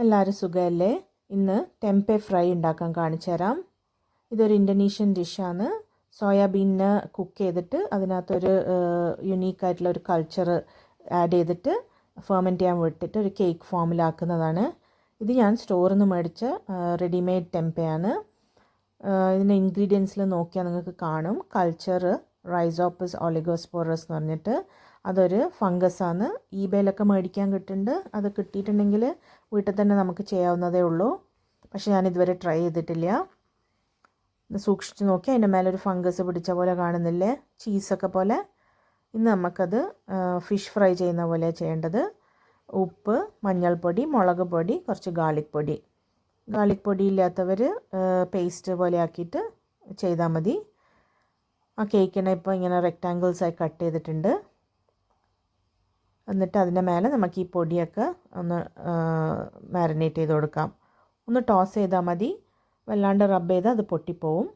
എല്ലാവരും സുഖമല്ലേ? ഇന്ന് ടെമ്പെ ഫ്രൈ ഉണ്ടാക്കാൻ കാണിച്ചു തരാം. ഇതൊരു ഇന്തോനേഷ്യൻ ഡിഷാണ്. സോയാബീനിനെ കുക്ക് ചെയ്തിട്ട് അതിനകത്തൊരു യുണീക്കായിട്ടുള്ള ഒരു കൾച്ചർ ആഡ് ചെയ്തിട്ട് ഫെർമെൻറ്റ് ചെയ്യാൻ വിട്ടിട്ട് ഒരു കേക്ക് ഫോമിലാക്കുന്നതാണ്. ഇത് ഞാൻ സ്റ്റോറിൽ നിന്ന് മേടിച്ച റെഡിമെയ്ഡ് ടെമ്പയാണ്. ഇതിൻ്റെ ഇൻഗ്രീഡിയൻസിൽ നോക്കിയാൽ നിങ്ങൾക്ക് കാണും. കൾച്ചർ റൈസോപ്പസ് ഒളിഗോസ്പോറസ് എന്ന് പറഞ്ഞിട്ട് അതൊരു ഫംഗസാണ്. ഈബേയിലൊക്കെ മേടിക്കാൻ കിട്ടുന്നുണ്ട്. അത് കിട്ടിയിട്ടുണ്ടെങ്കിൽ വീട്ടിൽ തന്നെ നമുക്ക് ചെയ്യാവുന്നതേ ഉള്ളൂ. പക്ഷേ ഞാനിതുവരെ ട്രൈ ചെയ്തിട്ടില്ല. സൂക്ഷിച്ച് നോക്കി അതിൻ്റെ മേലൊരു ഫംഗസ് പിടിച്ച പോലെ കാണുന്നില്ലേ, ചീസൊക്കെ പോലെ. ഇന്ന് നമുക്കത് ഫിഷ് ഫ്രൈ ചെയ്യുന്ന പോലെ ചെയ്യേണ്ടത്. ഉപ്പ്, മഞ്ഞൾപ്പൊടി, മുളക് പൊടി, കുറച്ച് ഗാർലിക് പൊടി. ഗാർലിക് പൊടി ഇല്ലാത്തവർ പേസ്റ്റ് പോലെ ആക്കിയിട്ട് ചെയ്താൽ മതി. ആ കേക്കിനെ ഇപ്പോൾ ഇങ്ങനെ റെക്റ്റാങ്കിൾസായി കട്ട് ചെയ്തിട്ടുണ്ട്. എന്നിട്ട് അതിൻ്റെ മേലെ നമുക്ക് ഈ പൊടിയൊക്കെ ഒന്ന് മാരിനേറ്റ് ചെയ്ത് കൊടുക്കാം. ഒന്ന് ടോസ് ചെയ്താൽ മതി, വല്ലാണ്ട് റബ്ബ് ചെയ്താൽ അത് പൊട്ടിപ്പോവും.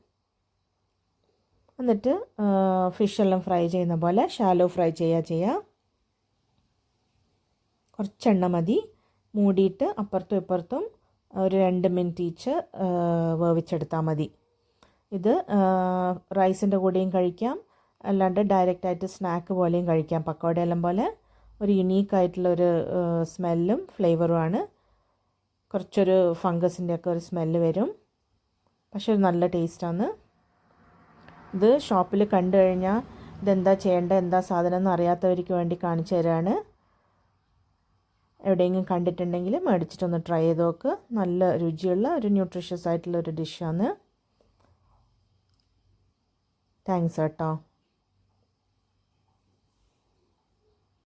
എന്നിട്ട് ഫിഷെല്ലാം ഫ്രൈ ചെയ്യുന്ന പോലെ ഷാലോ ഫ്രൈ ചെയ്യുക. കുറച്ചെണ്ണ മതി. മൂടിയിട്ട് അപ്പുറത്തും ഇപ്പുറത്തും ഒരു 2 മിനിറ്റ് ഈച്ച് വേവിച്ചെടുത്താൽ മതി. ഇത് റൈസിൻ്റെ കൂടെയും കഴിക്കാം, അല്ലാണ്ട് ഡയറക്റ്റായിട്ട് സ്നാക്ക് പോലെയും കഴിക്കാം. പക്കോടയെല്ലാം പോലെ ഒരു യുണീക്കായിട്ടുള്ളൊരു സ്മെല്ലും ഫ്ലേവറുമാണ്. കുറച്ചൊരു ഫംഗസിൻ്റെയൊക്കെ ഒരു സ്മെല്ല് വരും, പക്ഷെ ഒരു നല്ല ടേസ്റ്റാണ്. ഇത് ഷോപ്പിൽ കണ്ടു കഴിഞ്ഞാൽ ഇതെന്താ ചെയ്യേണ്ടത്, എന്താ സാധനം എന്ന് അറിയാത്തവർക്ക് വേണ്ടി കാണിച്ചു തരാണ്. എവിടെയെങ്കിലും കണ്ടിട്ടുണ്ടെങ്കിൽ മേടിച്ചിട്ടൊന്ന് ട്രൈ ചെയ്ത് നോക്ക്. നല്ല രുചിയുള്ള ഒരു ന്യൂട്രീഷ്യസ് ആയിട്ടുള്ള ഒരു ഡിഷാണ്. താങ്ക്സ് കേട്ടോ.